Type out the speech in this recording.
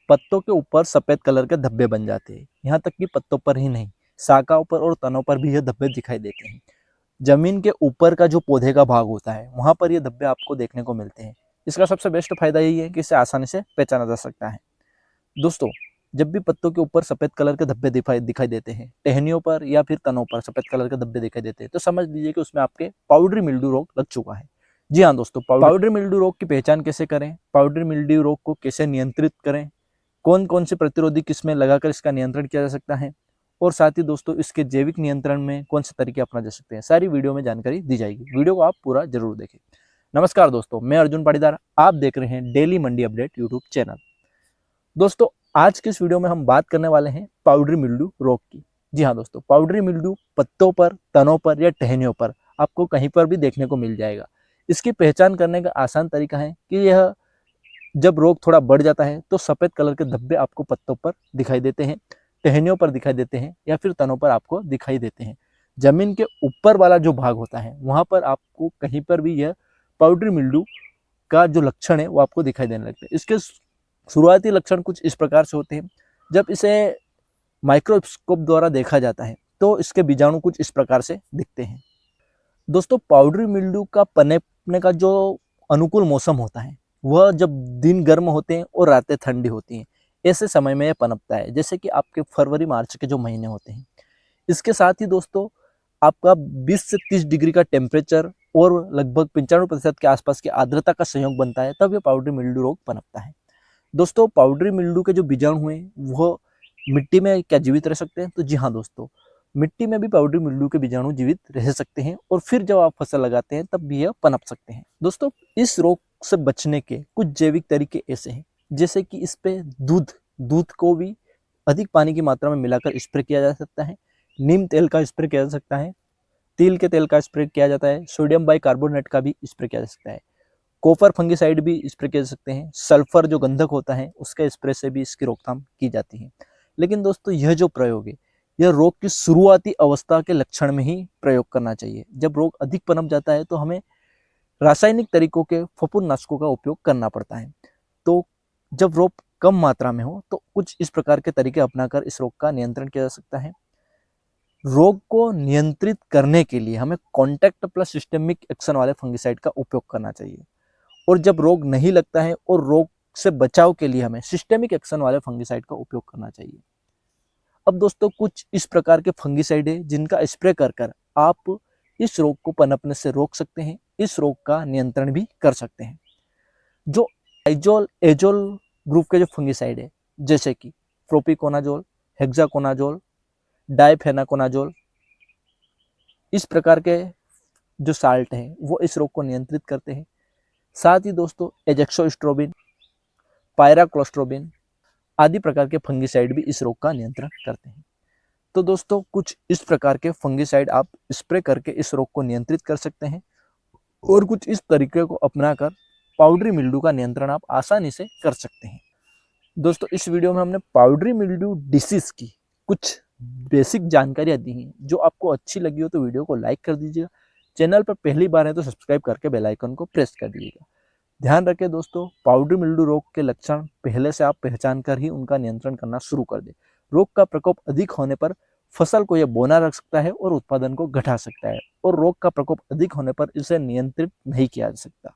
पत्तों के ऊपर सफेद कलर के धब्बे बन जाते हैं। यहाँ तक कि पत्तों पर ही नहीं, शाखाओं पर और तनों पर भी ये धब्बे दिखाई देते हैं। जमीन के ऊपर का जो पौधे का भाग होता है वहां पर ये धब्बे आपको देखने को मिलते हैं। इसका सबसे बेस्ट फायदा यही है कि इसे आसानी से पहचाना जा सकता है। दोस्तों, जब भी पत्तों के ऊपर सफेद कलर के धब्बे दिखाई देते हैं, टहनियों पर या फिर तनों पर सफेद कलर के धब्बे दिखाई देते हैं, तो समझ लीजिए कि उसमें आपके पाउडरी मिल्ड्यू रोग लग चुका है। जी हाँ दोस्तों, पाउडरी मिल्ड्यू रोग की पहचान कैसे करें, पाउडरी मिल्ड्यू रोग को कैसे नियंत्रित करें, कौन कौन से प्रतिरोधी किस्में लगाकर इसका नियंत्रण किया जा सकता है, और साथ ही दोस्तों इसके जैविक नियंत्रण में कौन से तरीके अपना जा सकते हैं, सारी वीडियो में जानकारी दी जाएगी। वीडियो को आप पूरा जरूर देखें। नमस्कार दोस्तों, मैं अर्जुन पाटीदार, आप देख रहे हैं डेली मंडी अपडेट यूट्यूब चैनल। दोस्तों, आज के इस वीडियो में हम बात करने वाले हैं पाउडरी मिल्ड्यू रोग की। जी हाँ दोस्तों, पाउडरी मिल्ड्यू पत्तों पर, तनों पर या टहनियों पर आपको कहीं पर भी देखने को मिल जाएगा। इसकी पहचान करने का आसान तरीका है कि यह जब रोग थोड़ा बढ़ जाता है तो सफेद कलर के धब्बे आपको पत्तों पर दिखाई देते हैं, टहनियों पर दिखाई देते हैं या फिर तनों पर आपको दिखाई देते हैं। जमीन के ऊपर वाला जो भाग होता है वहां पर आपको कहीं पर भी यह पाउडरी मिल्ड्यू का जो लक्षण है वो आपको दिखाई देने लगते हैं। इसके शुरुआती लक्षण कुछ इस प्रकार से होते हैं। जब इसे माइक्रोस्कोप द्वारा देखा जाता है तो इसके बीजाणु कुछ इस प्रकार से दिखते हैं। दोस्तों, पाउडरी मिल्ड्यू का पनपने का जो अनुकूल मौसम होता है वह जब दिन गर्म होते हैं और रातें ठंडी होती हैं, ऐसे समय में यह पनपता है, जैसे कि आपके फरवरी मार्च के जो महीने होते हैं। इसके साथ ही दोस्तों आपका 20 से 30 डिग्री का टेम्परेचर और लगभग 95% के आसपास की आर्द्रता का संयोग बनता है, तब यह पाउडरी मिल्ड्यू रोग पनपता है। दोस्तों, पाउडरी मिल्ड्यू के जो बीजाणु हैं वह मिट्टी में क्या जीवित रह सकते हैं? तो जी हाँ दोस्तों, मिट्टी में भी पाउडरी मिल्ड्यू के बीजाणु जीवित रह सकते हैं और फिर जब आप फसल लगाते हैं तब भी यह पनप सकते हैं। दोस्तों, इस रोग से बचने के कुछ जैविक तरीके ऐसे हैं, जैसे कि इस पे दूध को भी अधिक पानी की मात्रा में मिलाकर स्प्रे किया जा सकता है, नीम तेल का स्प्रे किया जा सकता है, तिल के तेल का स्प्रे किया जाता है, सोडियम बाइकार्बोनेट का भी स्प्रे किया जा सकता है, कॉपर फंगिसाइड भी स्प्रे किए जा सकते हैं, सल्फर जो गंधक होता है उसके स्प्रे से भी इसकी रोकथाम की जाती है। लेकिन दोस्तों, यह जो प्रयोग है यह रोग की शुरुआती अवस्था के लक्षण में ही प्रयोग करना चाहिए। जब रोग अधिक पनप जाता है तो हमें रासायनिक तरीकों के फफूंदनाशकों का उपयोग करना पड़ता है। तो जब रोग कम मात्रा में हो तो कुछ इस प्रकार के तरीके अपनाकर इस रोग का नियंत्रण किया जा सकता है। रोग को नियंत्रित करने के लिए हमें कॉन्टैक्ट प्लस सिस्टेमिक एक्शन वाले फंगिसाइड का उपयोग करना चाहिए, और जब रोग नहीं लगता है और रोग से बचाव के लिए हमें सिस्टेमिक एक्शन वाले फंगिसाइड का उपयोग करना चाहिए। अब दोस्तों, कुछ इस प्रकार के फंगिसाइड है जिनका स्प्रे कर आप इस रोग को पनपने से रोक सकते हैं, इस रोग का नियंत्रण भी कर सकते हैं। जो आइजोल एजोल ग्रुप के जो फंगिसाइड है, जैसे कि प्रोपिकोनाजोल, हेक्साकोनाजोल, डाइफेनाकोनाजोल, इस प्रकार के जो साल्ट हैं वो इस रोग को नियंत्रित करते हैं। साथ ही दोस्तों एजेक्सोस्ट्रोबिन, पायराक्लोस्ट्रोबिन आदि प्रकार के फंगिसाइड भी इस रोग का नियंत्रण करते हैं। तो दोस्तों, कुछ इस प्रकार के फंगिसाइड आप स्प्रे करके इस रोग को नियंत्रित कर सकते हैं, और कुछ इस तरीके को अपनाकर पाउडरी मिल्ड्यू का नियंत्रण आप आसानी से कर सकते हैं। दोस्तों, इस वीडियो में हमने पाउडरी मिल्ड्यू डिसीज की कुछ बेसिक जानकारियां दी हैं। जो आपको अच्छी लगी हो तो वीडियो को लाइक कर दीजिएगा, चैनल पर पहली बार है तो सब्सक्राइब करके बेल आइकन को प्रेस कर दीजिएगा। ध्यान रखें दोस्तों, पाउडरी मिल्ड्यू रोग के लक्षण पहले से आप पहचान कर ही उनका नियंत्रण करना शुरू कर दें। रोग का प्रकोप अधिक होने पर फसल को यह बोना रख सकता है और उत्पादन को घटा सकता है, और रोग का प्रकोप अधिक होने पर इसे नियंत्रित नहीं किया जा सकता।